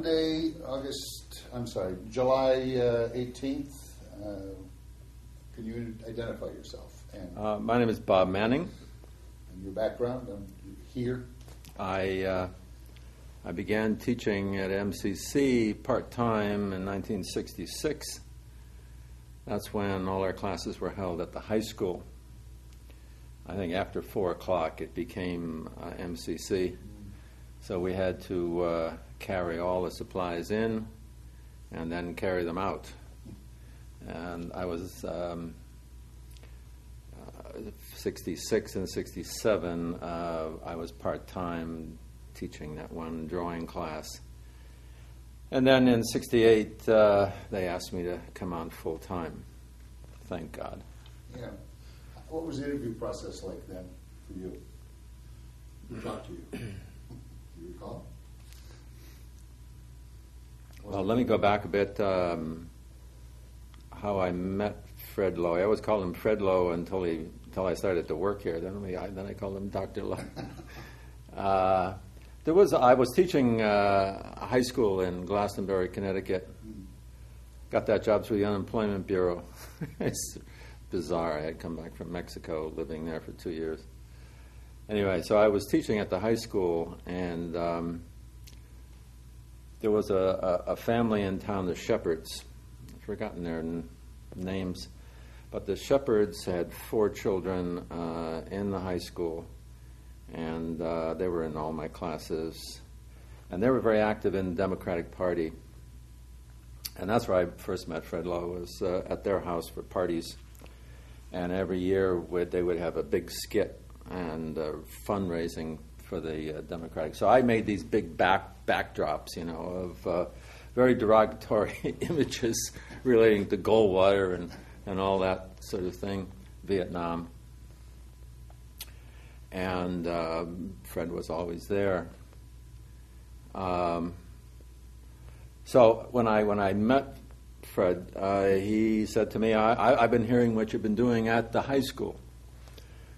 Monday, July 18th. Can you identify yourself? And my name is Bob Manning. and your background here? I began teaching at MCC part-time in 1966. That's when all our classes were held at the high school. I think after 4 o'clock it became MCC. So we had to carry all the supplies in and then carry them out. And I was 66 and 67, I was part-time teaching that one drawing class. And then in 68, they asked me to come on full-time. Thank God. Yeah. What was the interview process like then for you? Who talked to you? Do you recall? Well, let me go back a bit. How I met Fred Loe. I always called him Fred Loe until I started to work here. Then I called him Dr. Loe. I was teaching high school in Glastonbury, Connecticut. Got that job through the Unemployment Bureau. It's bizarre. I had come back from Mexico, living there for 2 years. Anyway, so I was teaching at the high school, and there was a family in town, the Shepherds. I've forgotten their names. But the Shepherds had 4 children in the high school, and they were in all my classes. And they were very active in the Democratic Party. And that's where I first met Fred Loe, was at their house for parties. And every year they would have a big skit and fundraising for the Democratic. So I made these big backdrops, of very derogatory images relating to Goldwater and all that sort of thing, Vietnam. And Fred was always there. So when I met Fred, he said to me, I've been hearing what you've been doing at the high school,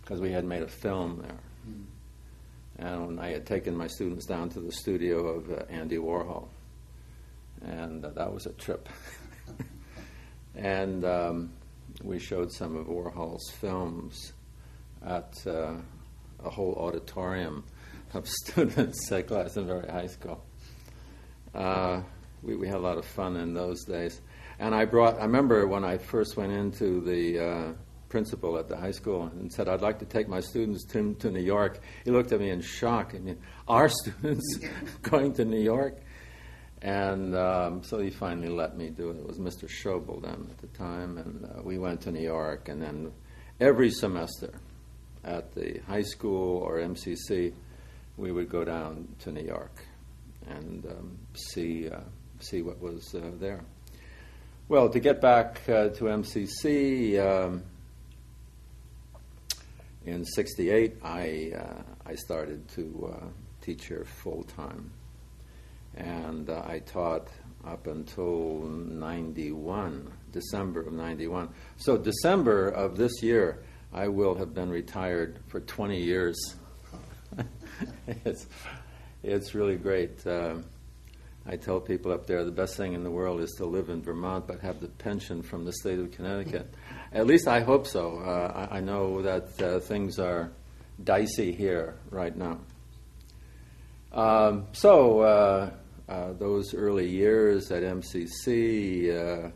because we had made a film there. And I had taken my students down to the studio of Andy Warhol. And that was a trip. And we showed some of Warhol's films at a whole auditorium of students at Glastonbury High School. We had a lot of fun in those days. And I remember when I first went into the principal at the high school and said, I'd like to take my students to New York. He looked at me in shock. I mean, our students going to New York? And so he finally let me do it. It was Mr. Schobel then at the time. And we went to New York. And then every semester at the high school or MCC, we would go down to New York and see what was there. Well, to get back to MCC, in '68, I started to teach here full time, and I taught up until December of '91. So December of this year, I will have been retired for 20 years. It's really great. I tell people up there the best thing in the world is to live in Vermont but have the pension from the state of Connecticut. At least I hope so. I know that things are dicey here right now. Those early years at MCC,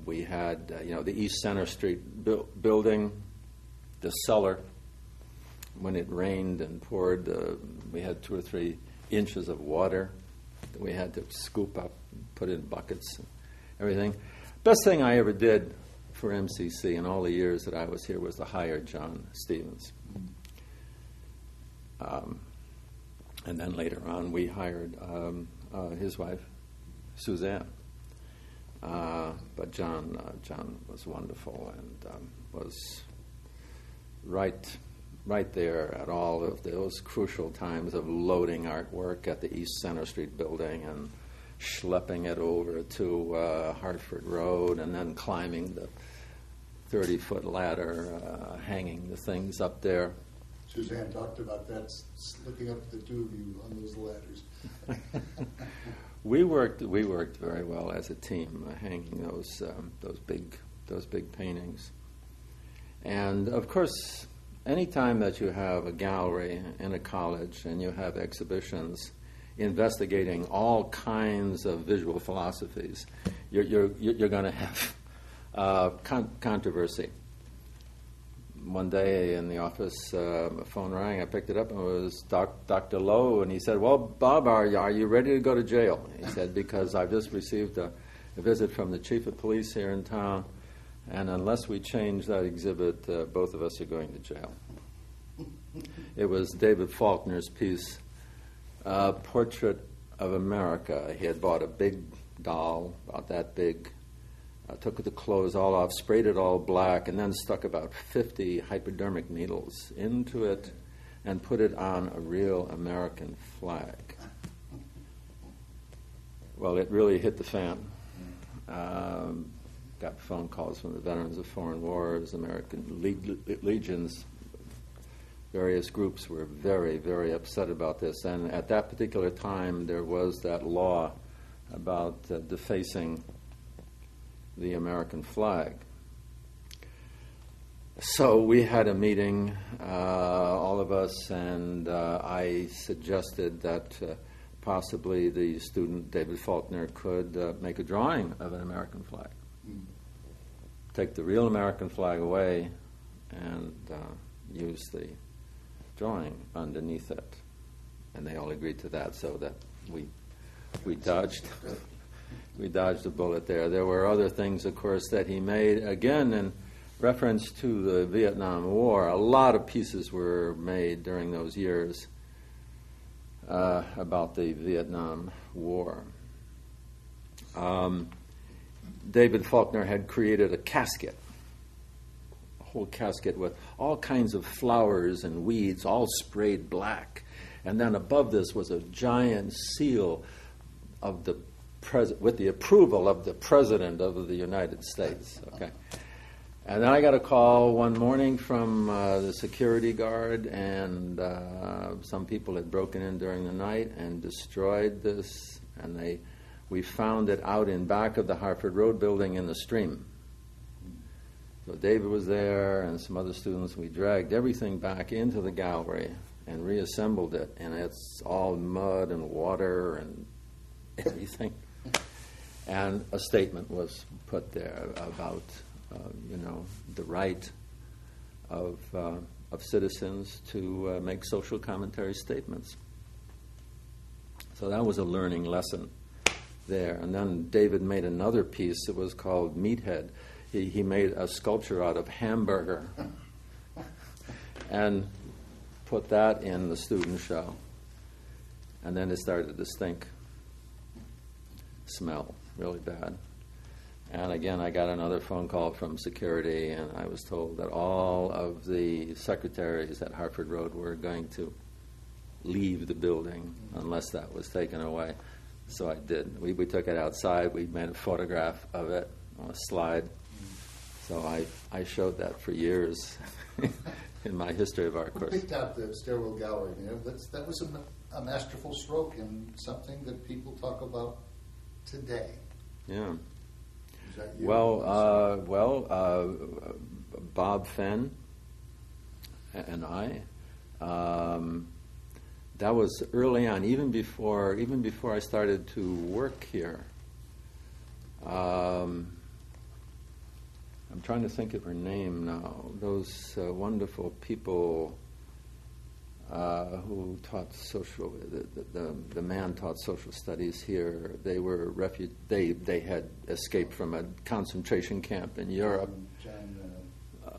we had the East Center Street building, the cellar. When it rained and poured, we had 2 or 3 inches of water that we had to scoop up, put in buckets, and everything. Best thing I ever did for MCC in all the years that I was here was to hire John Stevens. And then later on, we hired his wife, Suzanne. But John was wonderful and was right there at all of those crucial times of loading artwork at the East Center Street building and schlepping it over to Hartford Road and then climbing the 30-foot ladder, hanging the things up there. Suzanne talked about that, looking up at the two of you on those ladders. We worked very well as a team, hanging those big paintings. And of course, any time that you have a gallery in a college and you have exhibitions investigating all kinds of visual philosophies, you're going to have controversy. One day in the office, a phone rang. I picked it up, and it was Dr. Loe, and he said, "Well, Bob, are you ready to go to jail?" He said, "Because I've just received a visit from the chief of police here in town, and unless we change that exhibit, both of us are going to jail." It was David Faulkner's piece, Portrait of America. He had bought a big doll, about that big, took the clothes all off, sprayed it all black, and then stuck about 50 hypodermic needles into it and put it on a real American flag. Well, it really hit the fan. Got phone calls from the veterans of foreign wars, American legions. Various groups were very, very upset about this. And at that particular time, there was that law about defacing the American flag. So we had a meeting, all of us, and I suggested that possibly the student, David Faulkner, could make a drawing of an American flag. Take the real American flag away and use the drawing underneath it. And they all agreed to that, so that we dodged a bullet there. There were other things, of course, that he made, again, in reference to the Vietnam War. A lot of pieces were made during those years about the Vietnam War. David Faulkner had created a casket, a whole casket with all kinds of flowers and weeds, all sprayed black. And then above this was a giant seal of the with the approval of the President of the United States. Okay. And then I got a call one morning from the security guard, and some people had broken in during the night and destroyed this, and we found it out in back of the Harford Road building in the stream. So David was there and some other students. We dragged everything back into the gallery and reassembled it, and it's all mud and water and everything. And a statement was put there about, the right of citizens to make social commentary statements. So that was a learning lesson there. And then David made another piece. It was called Meathead. He made a sculpture out of hamburger and put that in the student show. And then it started to stink. Smell really bad. And again, I got another phone call from security, and I was told that all of the secretaries at Harford Road were going to leave the building unless that was taken away. So I did. We took it outside. We made a photograph of it on a slide. So I showed that for years in my history of art course. You picked out the Sterile Gallery. That was a masterful stroke and something that people talk about today. Yeah. Is that you? Bob Fenn and I. That was early on, even before I started to work here. I'm trying to think of her name now. Those wonderful people who taught social. The man taught social studies here. They were They had escaped from a concentration camp in Europe.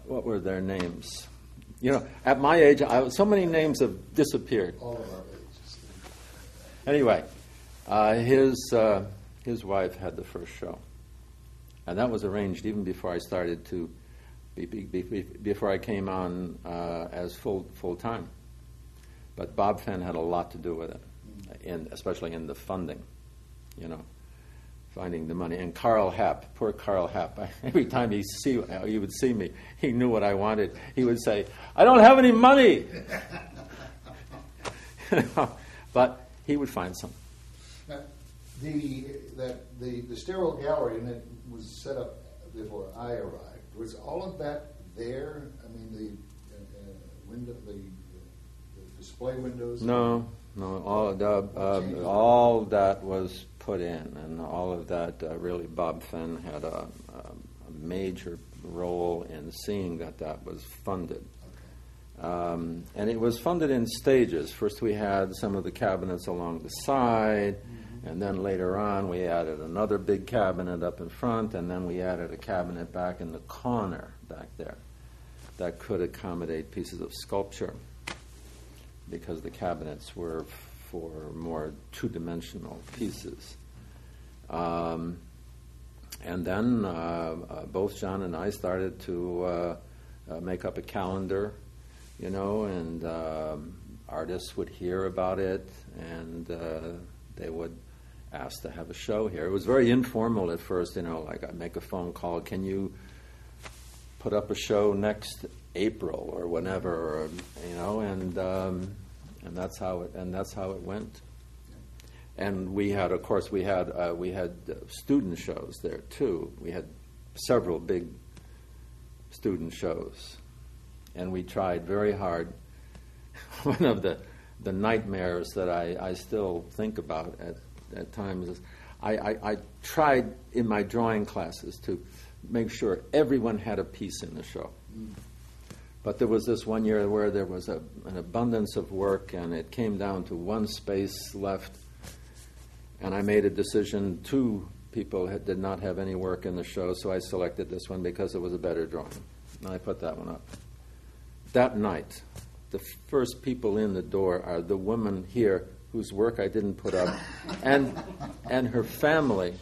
What were their names? At my age, so many names have disappeared. All of our ages. Anyway, his wife had the first show, and that was arranged even before I started to, before I came on as full time. But Bob Fenn had a lot to do with it, especially in the funding, finding the money. And Carl Happ, poor Carl Happ, every time he would see me, he knew what I wanted. He would say, "I don't have any money." But he would find some. Now, the Sterile Gallery, and it was set up before I arrived. Was all of that there? I mean, the display windows. No. All that was put in, and all of that really. Bob Fenn had a major role in seeing that was funded. And it was funded in stages. First we had some of the cabinets along the side, and then later on we added another big cabinet up in front, and then we added a cabinet back in the corner back there that could accommodate pieces of sculpture, because the cabinets were for more two-dimensional pieces. And then both John and I started to make up a calendar, and artists would hear about it, and they would ask to have a show here. It was very informal at first, like I'd make a phone call, "Can you put up a show next April or whenever," and that's how it went. And we had student shows there too. We had several big student shows, and we tried very hard. One of the nightmares that I still think about at times is I tried in my drawing classes to make sure everyone had a piece in the show. But there was this one year where there was an abundance of work, and it came down to one space left, and I made a decision. 2 people did not have any work in the show, so I selected this one because it was a better drawing, and I put that one up. That night, the first people in the door are the woman here whose work I didn't put up, and her family.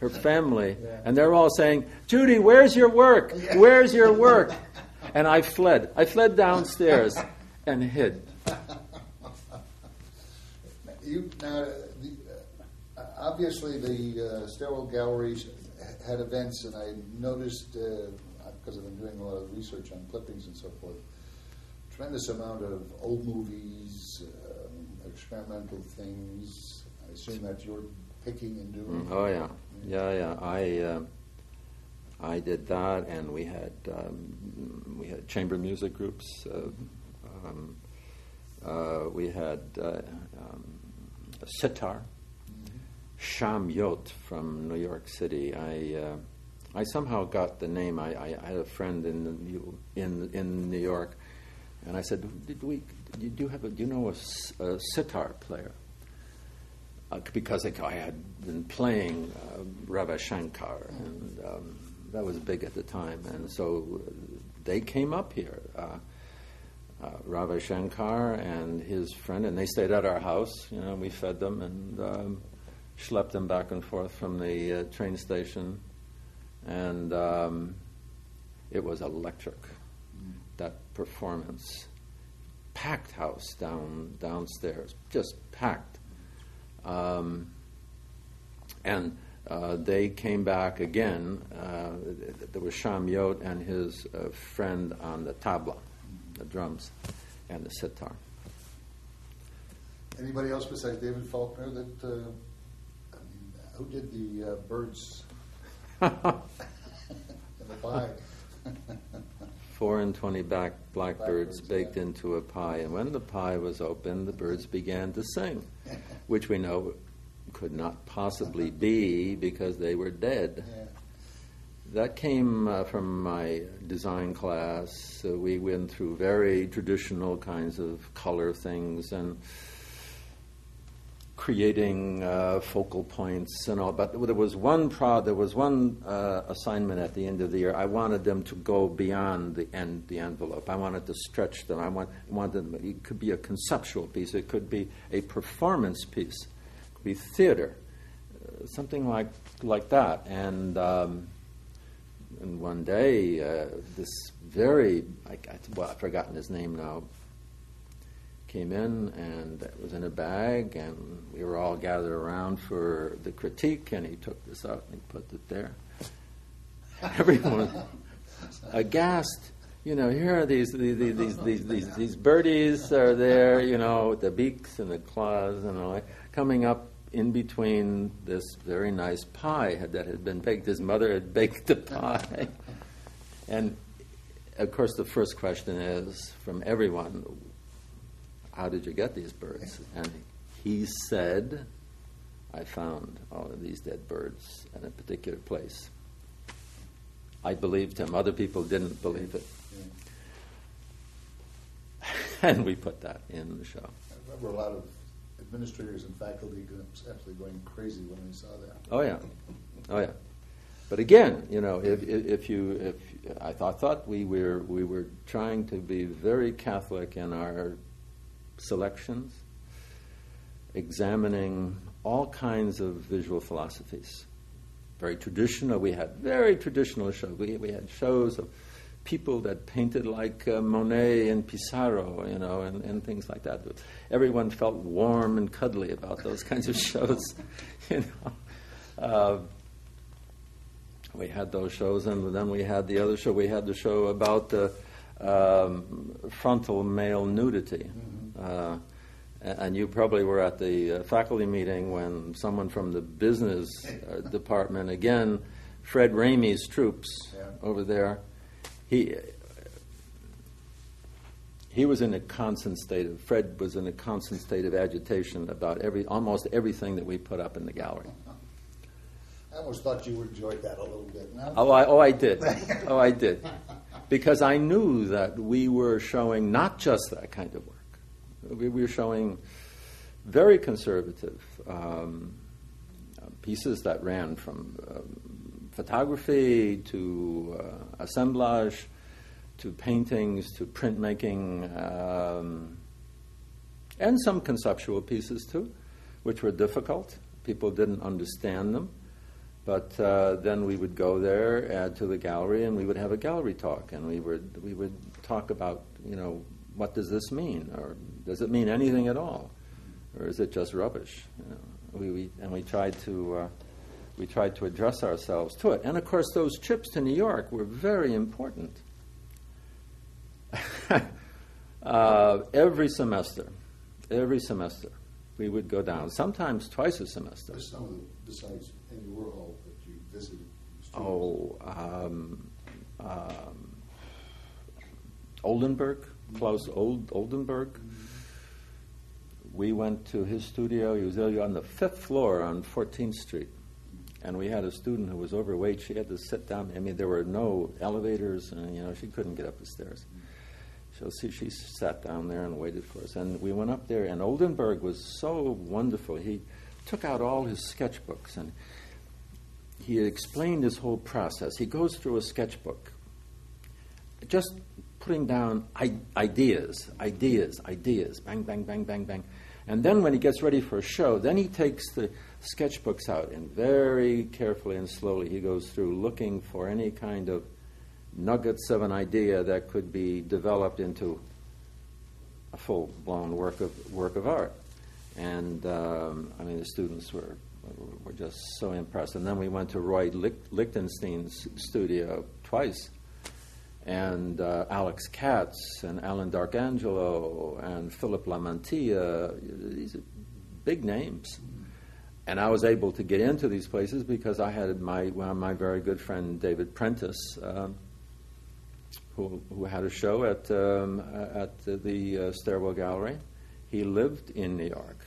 And they're all saying, "Judy, where's your work? Where's your work?" And I fled. I fled downstairs and hid. Obviously, the Sterile Galleries had events, and I noticed, because I've been doing a lot of research on clippings and so forth, tremendous amount of old movies, experimental things. I assume that you're picking and doing. Oh yeah. I did that, and we had chamber music groups. We had a sitar, Sham Yot from New York City. I somehow got the name. I had a friend in New York, and I said, "Do you know a sitar player?" Because I had been playing Ravi Shankar, and that was big at the time. And so they came up here, Ravi Shankar and his friend, and they stayed at our house. We fed them and schlepped them back and forth from the train station. And it was electric, that performance. Packed house downstairs, just packed. And they came back again. There was Sham Yot and his friend on the tabla, the drums, and the sitar. Anybody else besides David Faulkner who did the birds in the pie? 4 and 20 blackbirds baked into a pie. And when the pie was opened, the birds began to sing, which we know could not possibly be because they were dead. Yeah. That came from my design class. We went through very traditional kinds of color things and creating focal points and all. But there was one assignment at the end of the year. I wanted them to go beyond the envelope. I wanted to stretch them. I wanted them. It could be a conceptual piece. It could be a performance piece. It could be theater, something like that. And one day, this very I've forgotten his name now, came in, and it was in a bag, and we were all gathered around for the critique, and he took this out and he put it there. Everyone aghast. Here are these birdies are there, with the beaks and the claws and all that, coming up in between this very nice pie that had been baked. His mother had baked the pie. And, of course, the first question is, from everyone, how did you get these birds? And he said, I found all of these dead birds in a particular place. I believed him. Other people didn't believe it. And we put that in the show. I remember a lot of administrators and faculty absolutely going crazy when they saw that. Oh yeah. But again, if I thought we were trying to be very Catholic in our selections, examining all kinds of visual philosophies. Very traditional. We had very traditional shows. We had shows of people that painted like Monet and Pissarro, and things like that. Everyone felt warm and cuddly about those kinds of shows, We had those shows, and then we had the other show. We had the show about frontal male nudity. And you probably were at the faculty meeting when someone from the business department, again, Fred Raimi's troops over there, he was in a constant state of, Fred was in a constant state of agitation about almost everything that we put up in the gallery. I almost thought you enjoyed that a little bit. No? I did. I did. Because I knew that we were showing not just that kind of work. We were showing very conservative pieces that ran from photography to assemblage to paintings to printmaking and some conceptual pieces too, which were difficult. People didn't understand them. But then we would go there to the gallery, and we would have a gallery talk, and we would talk about, what does this mean, or does it mean anything at all, or is it just rubbish? We tried to address ourselves to it, and of course those trips to New York were very important. Every semester, we would go down, sometimes twice a semester. There's some of the, besides Andy Warhol, that you visited. Oldenburg, Klaus Oldenburg. We went to his studio. He was on the 5th floor on 14th Street. And we had a student who was overweight. She had to sit down. I mean, there were no elevators, and, she couldn't get up the stairs. So she sat down there and waited for us. And we went up there, and Oldenburg was so wonderful. He took out all his sketchbooks, and he explained his whole process. He goes through a sketchbook, just putting down ideas, bang, bang, bang, bang, bang. And then when he gets ready for a show, then he takes the sketchbooks out, and very carefully and slowly he goes through looking for any kind of nuggets of an idea that could be developed into a full-blown work of art. And the students were just so impressed. And then we went to Roy Lichtenstein's studio twice, and Alex Katz and Alan D'Arcangelo and Philip Lamantia. These are big names. And I was able to get into these places because I had my very good friend David Prentice, who had a show at the Sterile Gallery. He lived in New York.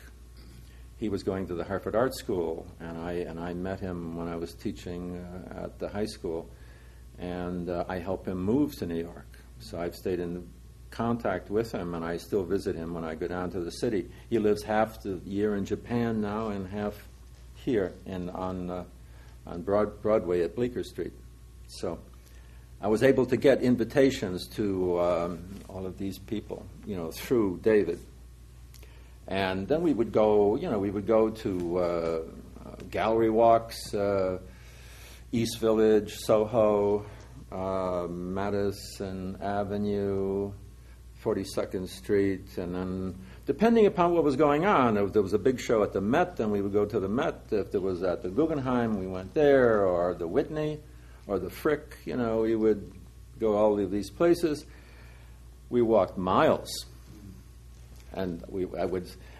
He was going to the Harvard Art School, and I met him when I was teaching at the high school, and I helped him move to New York. So I've stayed in contact with him, and I still visit him when I go down to the city. He lives half the year in Japan now and half here on Broadway at Bleecker Street. So I was able to get invitations to all of these people, through David. And then we would go to gallery walks, East Village, Soho, Madison Avenue, 42nd Street, and then depending upon what was going on, if there was a big show at the Met, then we would go to the Met. If there was at the Guggenheim, we went there, or the Whitney, or the Frick. We would go all of these places. We walked miles, and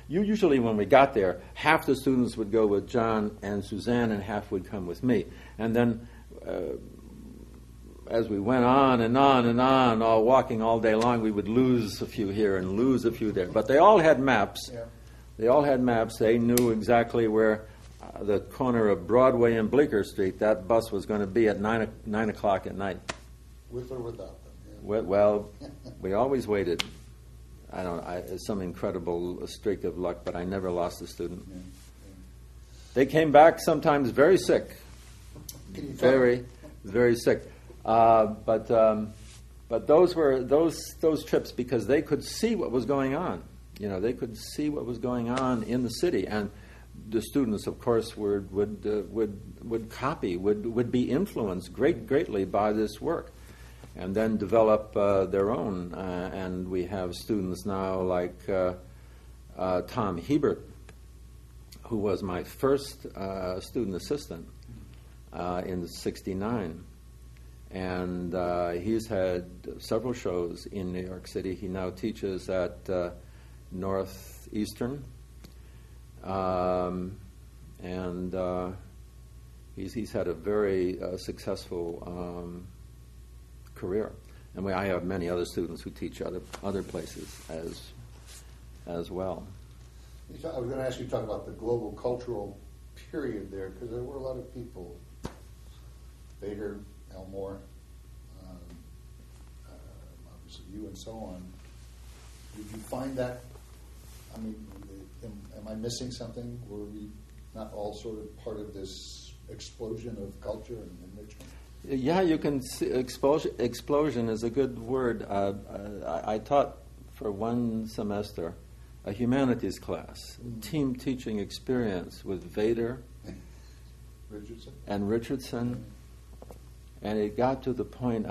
usually when we got there, half the students would go with John and Suzanne, and half would come with me. And then, as we went on and on and on, all walking all day long, we would lose a few here and lose a few there. But they all had maps. Yeah. They all had maps. They knew exactly where the corner of Broadway and Bleecker Street, that bus was going to be at 9 o'clock at night. With or without them? Yeah. Well, we always waited. It's some incredible streak of luck, but I never lost a student. Yeah. They came back sometimes very sick. Very, very sick. But those were those trips because they could see what was going on. They could see what was going on in the city, and the students, of course, would copy, would be influenced greatly by this work, and then develop their own. And we have students now like Tom Hebert, who was my first student assistant in '69. And he's had several shows in New York City. He now teaches at Northeastern. And he's had a very successful career. And I have many other students who teach other places as well. I was going to ask you to talk about the global cultural period there, because there were a lot of people. Vader, Elmore, obviously you, and so on. Did you find that? I mean, am I missing something? Were we not all sort of part of this explosion of culture and enrichment? Yeah, you can see explosion is a good word. I taught for one semester a humanities class, team teaching experience with Vader and Richardson. And it got to the point,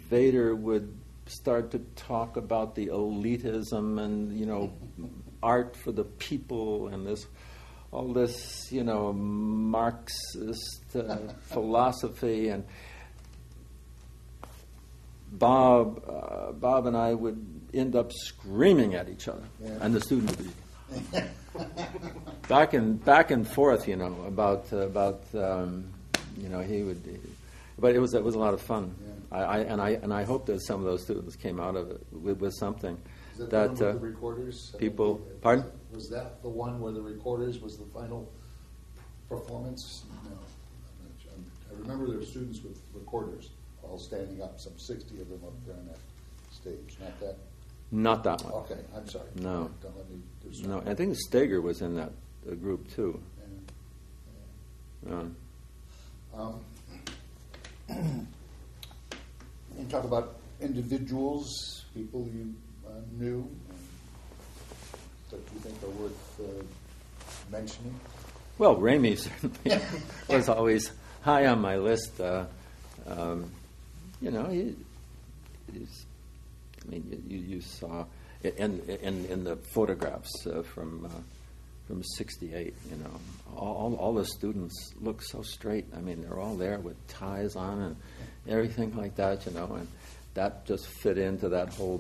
Vader would start to talk about the elitism and, art for the people and all this, Marxist philosophy. And Bob and I would end up screaming at each other. Yeah. And the student would be back and forth, about he would... But it was a lot of fun. Yeah. I hope that some of those students came out of it with something. Is that the one with the recorders? People, pardon? Was that the one where the recorders was the final performance? No. I remember there were students with recorders all standing up, some 60 of them up there on that stage. Not that? Not that one. Okay, I'm sorry. No. Don't let me do something. No, I think Steger was in that group too. Yeah. You talk about individuals, people you knew that you think are worth mentioning. Well, Raimi certainly was always high on my list. You saw in the photographs from '68. All the students look so straight. They're all there with ties on and everything like that. And that just fit into that whole,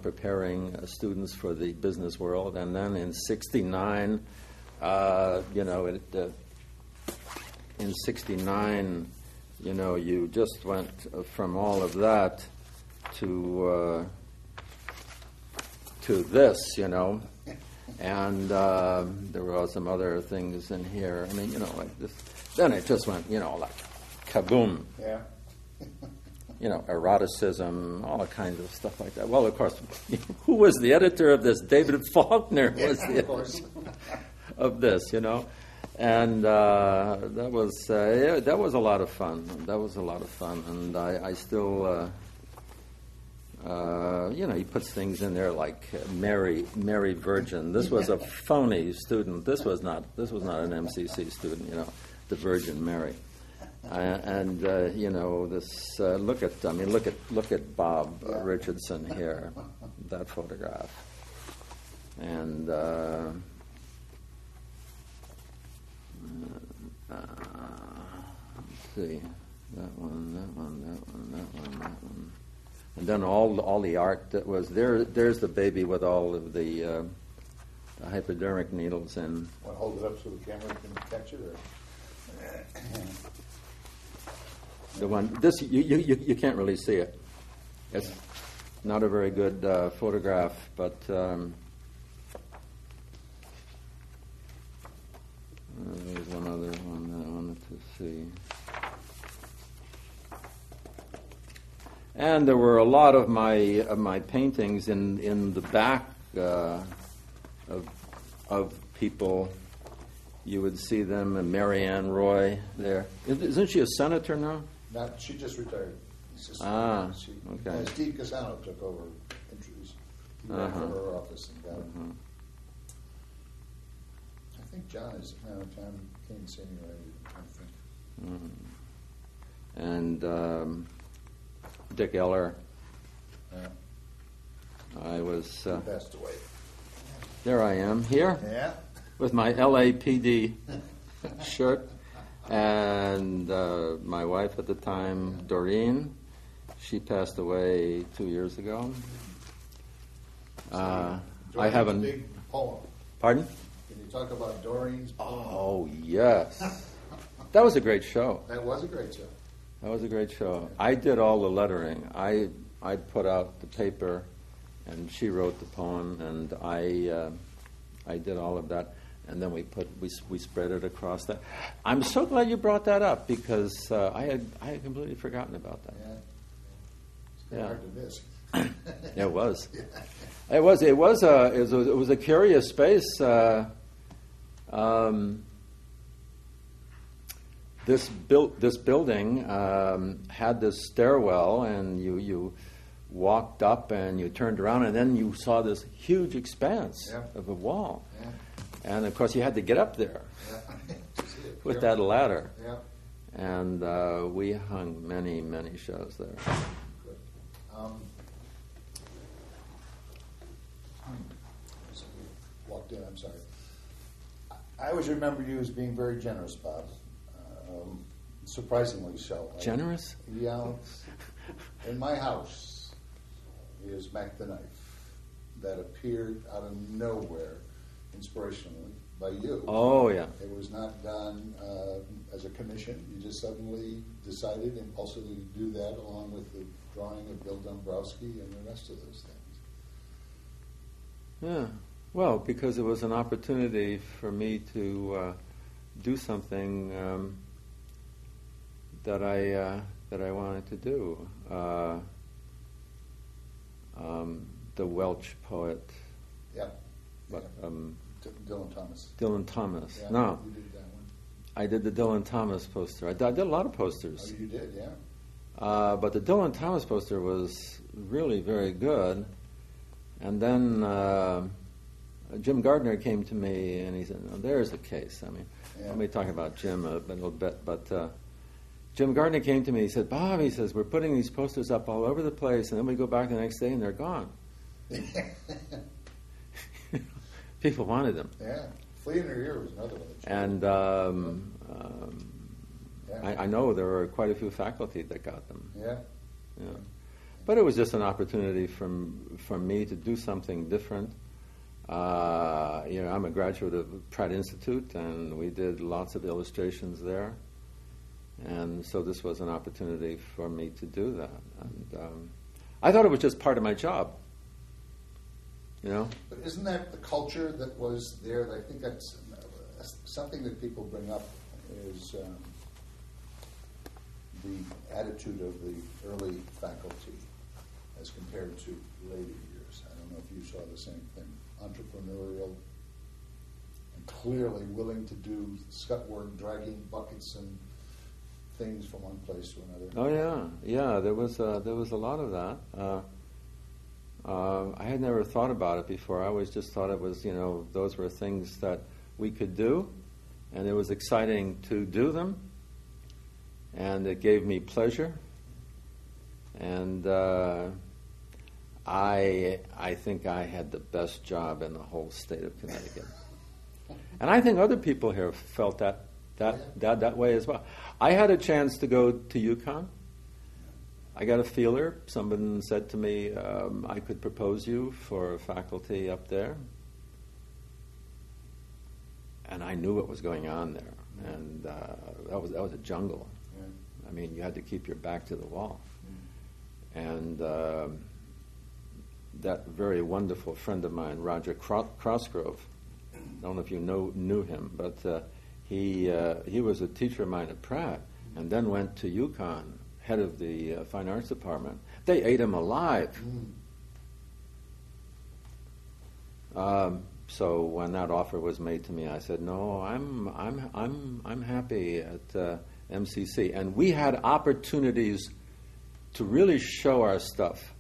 preparing students for the business world. And then in '69, in '69, you just went from all of that to this, And there were some other things in here. Like this. Then it just went, like kaboom. Yeah. Eroticism, all kinds of stuff like that. Well, of course, who was the editor of this? David Faulkner was the editor of this, And that was a lot of fun. That was a lot of fun. And I still... he puts things in there like Mary Virgin. This was a phony student. This was not an MCC student. The Virgin Mary. This. Look at Bob Richardson here. That photograph. And let's see, that one. And then all the art that was there. There's the baby with all of the hypodermic needles in. Want to hold it up so the camera can catch it, or? The one this you can't really see it. It's not a very good photograph, but there's one other one that I wanted to see. And there were a lot of my paintings in the back of people. You would see them, and Marianne Roy there. Isn't she a senator now? Not, she just retired. Okay. Steve Casano took over. He ran for her office and got it. I think John is John King Senior. I think. And Dick Eller. Yeah. I was. He passed away. There I am here. Yeah. With my LAPD shirt, and my wife at the time, Doreen, she passed away 2 years ago. I have a big poem. Pardon? Can you talk about Doreen's poem? Oh yes, that was a great show. That was a great show. That was a great show. I did all the lettering. I put out the paper, and she wrote the poem, and I did all of that. And then we spread it across that. I'm so glad you brought that up, because I had completely forgotten about that. Yeah. It's hard to miss. It was. It was a curious space. This building had this stairwell, and you walked up and you turned around, and then you saw this huge expanse of a wall. Yeah. And of course, you had to get up there with that ladder. Yeah. And we hung many shows there. Good. Walked in. I'm sorry. I always remember you as being very generous, Bob. Surprisingly so. Generous? Yeah. In my house is Mac the Knife, that appeared out of nowhere, inspirationally, by you. Oh, yeah. It was not done as a commission. You just suddenly decided impulsively to do that, along with the drawing of Bill Dombrowski and the rest of those things. Yeah. Well, because it was an opportunity for me to do something that I wanted to do. The Welsh poet. Yeah. But, Dylan Thomas. Dylan Thomas. Yeah, No. you did that one. I did the Dylan Thomas poster. I did a lot of posters. Oh, you did, yeah. But the Dylan Thomas poster was really very good. And then Jim Gardner came to me and he said, "No, there's a case." I mean, let me talk about Jim a little bit. But Jim Gardner came to me. He said, "Bob," he says, "we're putting these posters up all over the place, and then we go back the next day and they're gone." People wanted them. Yeah. Flea in Her Ear was another one. And I know there were quite a few faculty that got them. Yeah. Yeah. But it was just an opportunity for me to do something different. I'm a graduate of Pratt Institute, and we did lots of illustrations there. And so this was an opportunity for me to do that. And I thought it was just part of my job. You know? But isn't that the culture that was there? I think that's something that people bring up is the attitude of the early faculty as compared to later years. I don't know if you saw the same thing. Entrepreneurial and clearly willing to do scut work, dragging buckets and things from one place to another. Oh yeah. There was a lot of that. I had never thought about it before. I always just thought it was, those were things that we could do, and it was exciting to do them, and it gave me pleasure. And I think I had the best job in the whole state of Connecticut. And I think other people here felt that way as well. I had a chance to go to UConn. I got a feeler. Someone said to me, I could propose you for faculty up there. And I knew what was going on there. And that was a jungle. Yeah. I mean, you had to keep your back to the wall. And that very wonderful friend of mine, Roger Crossgrove, I don't know if you knew him, but he was a teacher of mine at Pratt, and then went to UConn, head of the Fine Arts Department. They ate him alive. So when that offer was made to me, I said, "No, I'm happy at MCC." And we had opportunities to really show our stuff.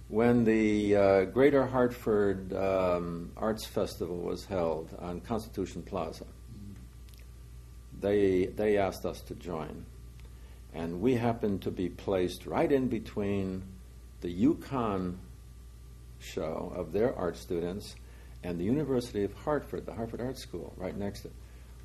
When the Greater Hartford Arts Festival was held on Constitution Plaza, they asked us to join. And we happened to be placed right in between the UConn show of their art students and the University of Hartford, the Hartford Art School, right next to it,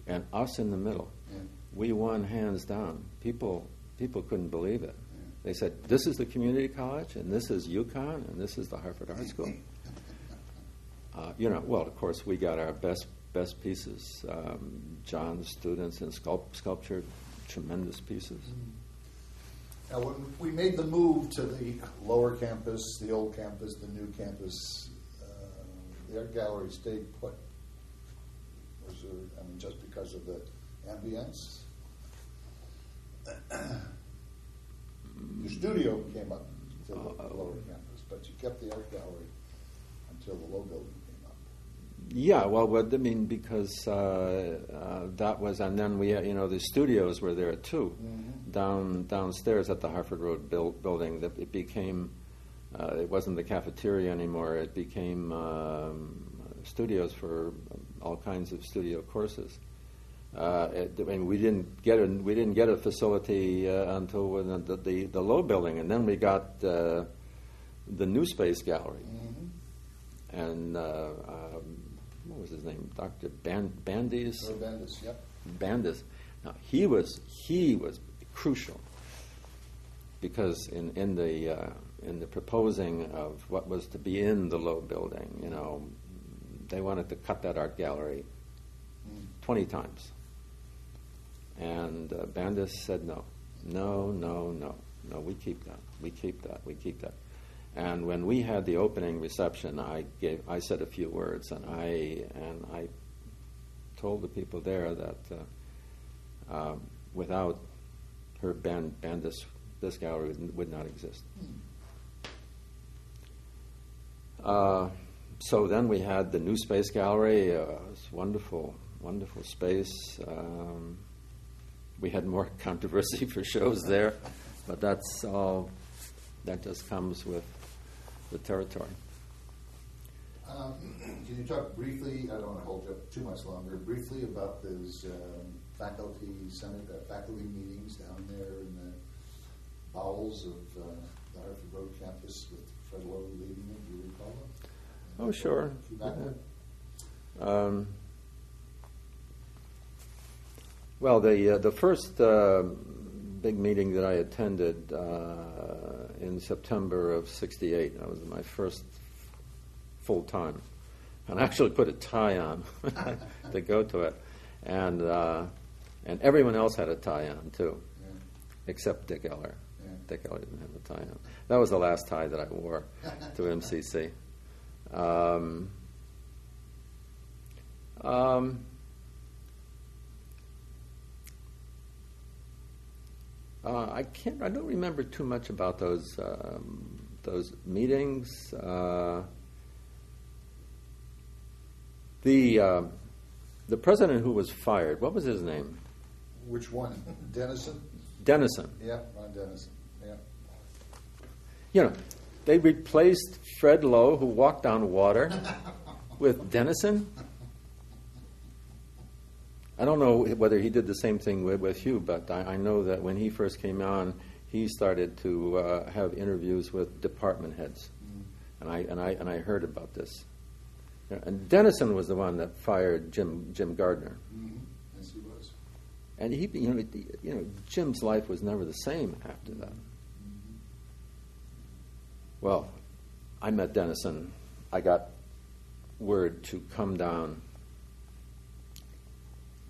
and us in the middle. Yeah. We won hands down. People couldn't believe it. They said, "This is the community college, and this is UConn, and this is the Hartford Art School." Well, of course, we got our best pieces. John's students in sculpture, tremendous pieces. Now, when we made the move to the lower campus, the old campus, the new campus, the art gallery stayed put. Was there, just because of the ambience? Your studio came up to the lower campus, but you kept the art gallery until the low building came up. Yeah, well, because that was, and then we, the studios were there too, downstairs at the Hartford Road building. That it became, it wasn't the cafeteria anymore. It became studios for all kinds of studio courses. We didn't get a facility until the low building, and then we got the new space gallery. And what was his name? Dr. Bandis. Bandis, yep. Bandis. Now he was crucial because in the proposing of what was to be in the low building, they wanted to cut that art gallery 20 times. And Bandis said no, we keep that. And when we had the opening reception, I said a few words, and I told the people there that without her Bandis, this gallery would not exist. So then we had the new space gallery. It was wonderful space. We had more controversy for shows there, but that's all. That just comes with the territory. Can you talk briefly? I don't want to hold you up too much longer. Briefly about those faculty meetings down there in the bowels of the Hartford Road campus with Fred Loe leading them. Do you recall them? Oh, sure. Well, the first big meeting that I attended in September of '68, that was my first full time, and I actually put a tie on to go to it, and everyone else had a tie on too, except Dick Eller. Yeah. Dick Eller didn't have a tie on. That was the last tie that I wore to MCC. I don't remember too much about those meetings. The president who was fired, what was his name? Which one? Dennison? Dennison. Yeah, Ron Dennison. Yeah. They replaced Fred Loe, who walked on water, with Dennison. I don't know whether he did the same thing with you, but I know that when he first came on, he started to have interviews with department heads. and I heard about this. And Dennison was the one that fired Jim Gardner. Mm-hmm. Yes, he was. And he, Jim's life was never the same after that. Mm-hmm. Well, I met Dennison. I got word to come down.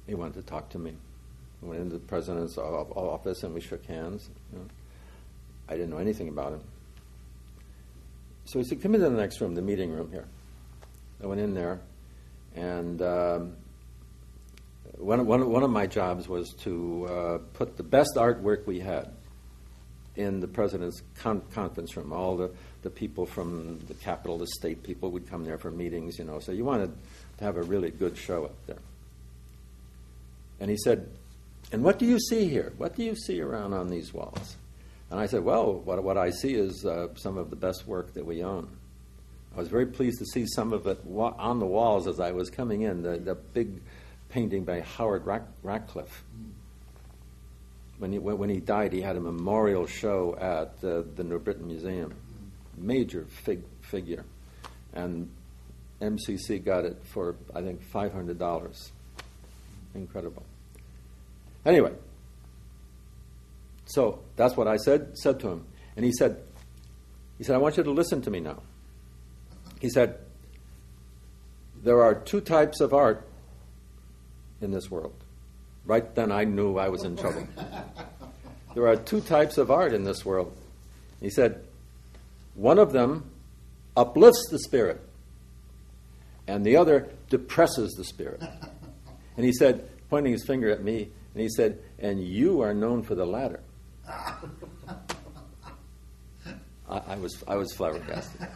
He wanted to talk to me. I went into the president's office and we shook hands. I didn't know anything about him. So he said, "Come into the next room, the meeting room here." I went in there, and one of my jobs was to put the best artwork we had in the president's conference room. All the people from the Capitol, the state people would come there for meetings, So you wanted to have a really good show up there. And he said, "And what do you see here? What do you see around on these walls?" And I said, "Well, what I see is some of the best work that we own." I was very pleased to see some of it on the walls as I was coming in, the big painting by Howard Ratcliffe. When he died, he had a memorial show at the New Britain Museum. Major figure. And MCC got it for, I think, $500. Incredible. Anyway, so that's what I said to him. And he said, "I want you to listen to me now." He said, "There are two types of art in this world." Right then I knew I was in trouble. There are two types of art in this world. He said, one of them uplifts the spirit, and the other depresses the spirit. And he said, pointing his finger at me, and he said, "And you are known for the latter." I was flabbergasted.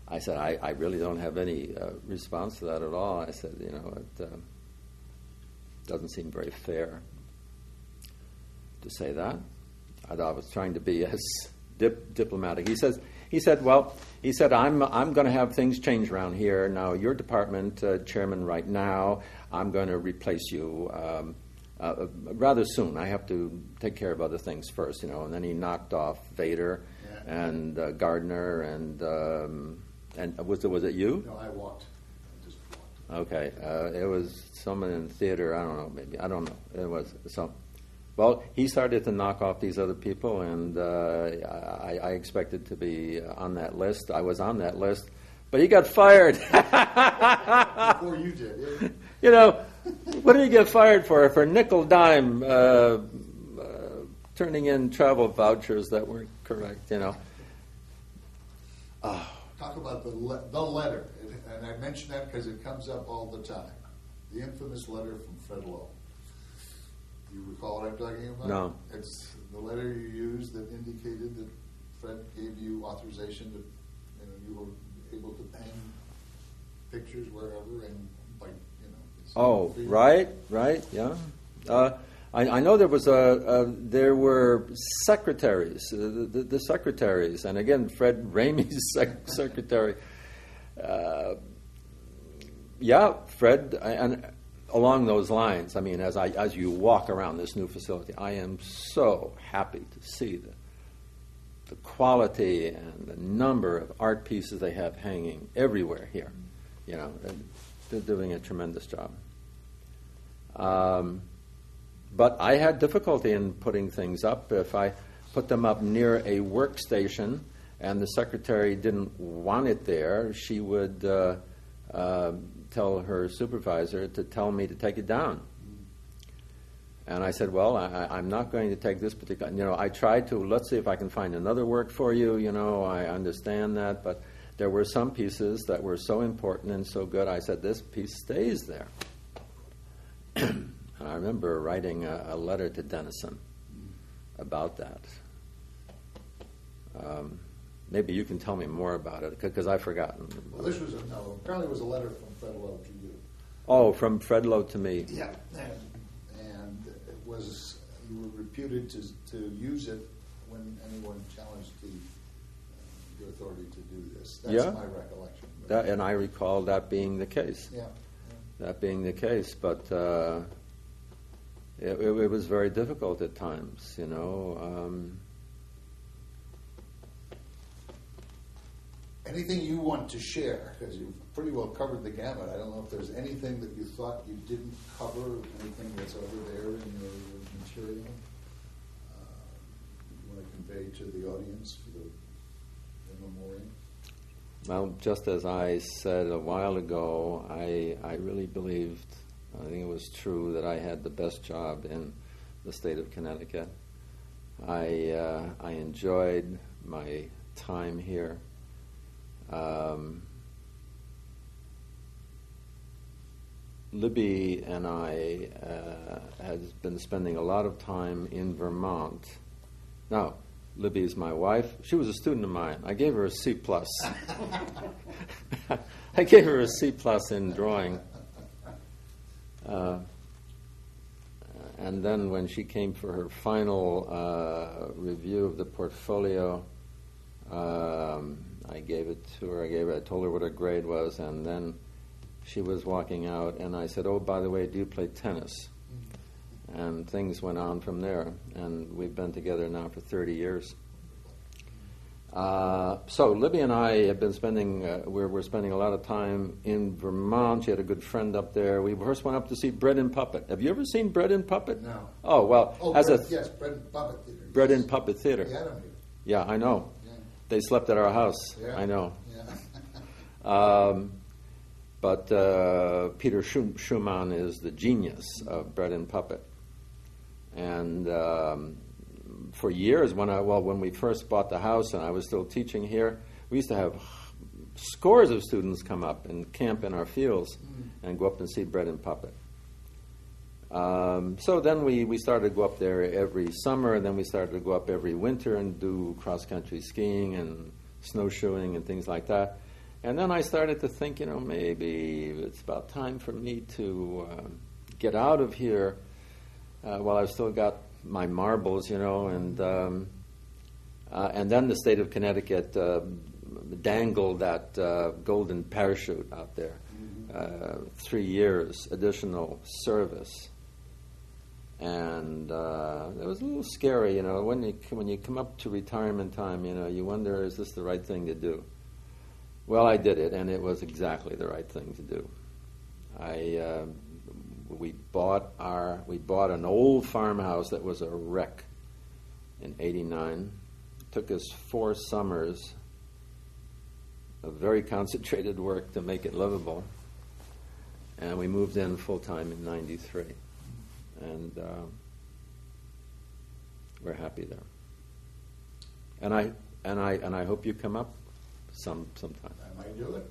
I said, I really don't have any response to that at all. I said, it doesn't seem very fair to say that. I was trying to be as diplomatic. He said, "I'm going to have things change around here. Now, your department chairman right now, I'm going to replace you rather soon. I have to take care of other things first, And then he knocked off Vader and Gardner and was it you? No, I walked. I just walked. Okay, it was someone in the theater. I don't know. Maybe I don't know. It was so. Well, he started to knock off these other people, and I expected to be on that list. I was on that list, but he got fired. Before you did. What did he get fired for? For nickel dime turning in travel vouchers that weren't correct. Talk about the letter, and I mention that because it comes up all the time. The infamous letter from Fred Loe. You recall what I'm talking about? No. It's the letter you used that indicated that Fred gave you authorization to, you were able to hang pictures wherever and Oh, right, yeah. I know there was there were secretaries, the secretaries, and again, Fred Raimi's secretary. Fred, and along those lines. I mean, as you walk around this new facility, I am so happy to see the quality and the number of art pieces they have hanging everywhere here. And they're doing a tremendous job. But I had difficulty in putting things up. If I put them up near a workstation and the secretary didn't want it there, she would tell her supervisor to tell me to take it down. And I said, well, I'm not going to take this particular... I tried to, let's see if I can find another work for you, I understand that, but there were some pieces that were so important and so good, I said, this piece stays there. And I remember writing a letter to Dennison about that. Maybe you can tell me more about it, because I've forgotten. Well, apparently it was a letter from Fred Loe to you. Oh, from Fred Loe to me. Yeah, and it was, you were reputed to use it when anyone challenged your authority to do this. That's my recollection. And I recall that being the case. Yeah. That being the case, but it was very difficult at times, Anything you want to share, because you've pretty well covered the gamut. I don't know if there's anything that you thought you didn't cover, anything that's over there in your material you want to convey to the audience for the memoriam? Well, just as I said a while ago, I really believed, I think it was true, that I had the best job in the state of Connecticut. I enjoyed my time here. Libby and I had been spending a lot of time in Vermont. Now, Libby is my wife. She was a student of mine. I gave her a C+. I gave her a C+ in drawing. And then when she came for her final review of the portfolio, I gave it to her. I told her what her grade was, and then she was walking out, and I said, "Oh, by the way, do you play tennis?" And things went on from there, and we've been together now for 30 years. So Libby and I have been spending, we're spending a lot of time in Vermont. She had a good friend up there. We first went up to see Bread and Puppet. Have you ever seen Bread and Puppet? No. Oh, well. Yes, Bread and Puppet Theater. Bread and Puppet Theater. Yeah, I know. yeah. They slept at our house. Yeah. I know. Yeah. But Peter Schumann is the genius of Bread and Puppet. And for years, when we first bought the house and I was still teaching here, we used to have scores of students come up and camp in our fields and go up and see Bread and Puppet. So then we started to go up there every summer, and then we started to go up every winter and do cross-country skiing and snowshoeing and things like that. And then I started to think, maybe it's about time for me to get out of here while I've still got my marbles, and then the state of Connecticut dangled that golden parachute out there. 3 years additional service. And it was a little scary, when you come up to retirement time, you wonder, is this the right thing to do? Well, I did it, and it was exactly the right thing to do. We bought an old farmhouse that was a wreck in '89. It took us 4 summers of very concentrated work to make it livable, and we moved in full time in '93, and we're happy there. And I hope you come up sometime. I might do it.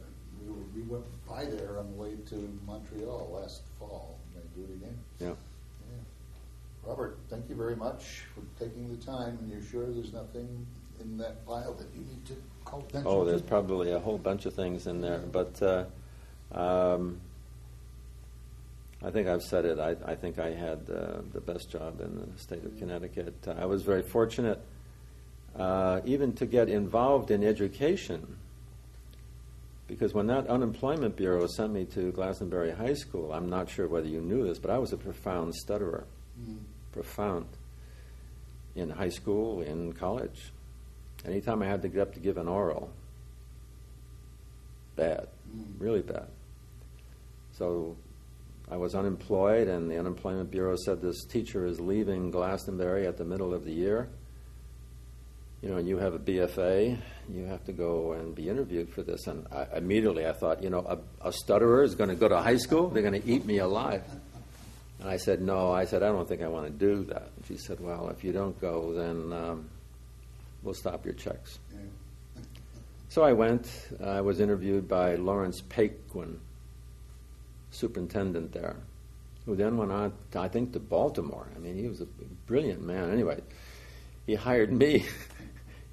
We went by there on the way to Montreal last fall. Might do it again. Yeah. Robert, thank you very much for taking the time. And you're sure there's nothing in that file that you need to call attention to? Oh, there's probably a whole bunch of things in there, but I think I've said it. I think I had the best job in the state of Connecticut. I was very fortunate even to get involved in education, because when that unemployment bureau sent me to Glastonbury High School, I'm not sure whether you knew this, but I was a profound stutterer. Profound. In high school, in college. Anytime I had to get up to give an oral, bad, really bad. So I was unemployed, and the unemployment bureau said this teacher is leaving Glastonbury at the middle of the year. You have a BFA, you have to go and be interviewed for this. And immediately I thought, a stutterer is going to go to high school? They're going to eat me alive. And I said, no. I said, I don't think I want to do that. And she said, well, if you don't go, then we'll stop your checks. Yeah. So I went. I was interviewed by Lawrence Paquin, superintendent there, who then went on, I think, to Baltimore. I mean, he was a brilliant man. Anyway, he hired me.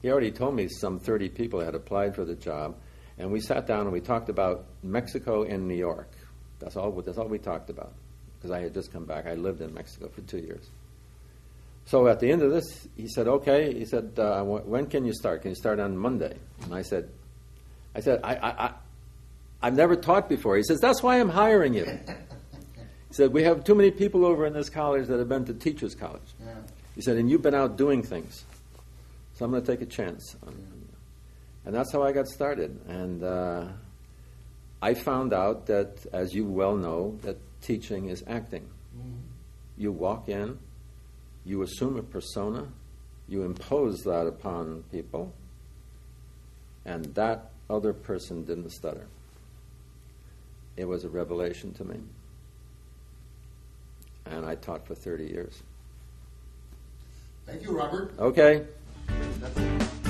He already told me some 30 people had applied for the job, and we sat down and we talked about Mexico and New York. That's all we talked about, because I had just come back. I lived in Mexico for 2 years. So at the end of this, he said, okay. He said, when can you start? Can you start on Monday? And I said, I've never taught before. He says, that's why I'm hiring you. He said, we have too many people over in this college that have been to teachers' college. Yeah. He said, and you've been out doing things. So I'm going to take a chance. And that's how I got started. And I found out that, as you well know, that teaching is acting. Mm-hmm. You walk in, you assume a persona, you impose that upon people, and that other person didn't stutter. It was a revelation to me. And I taught for 30 years. Thank you, Robert. Okay. That's it.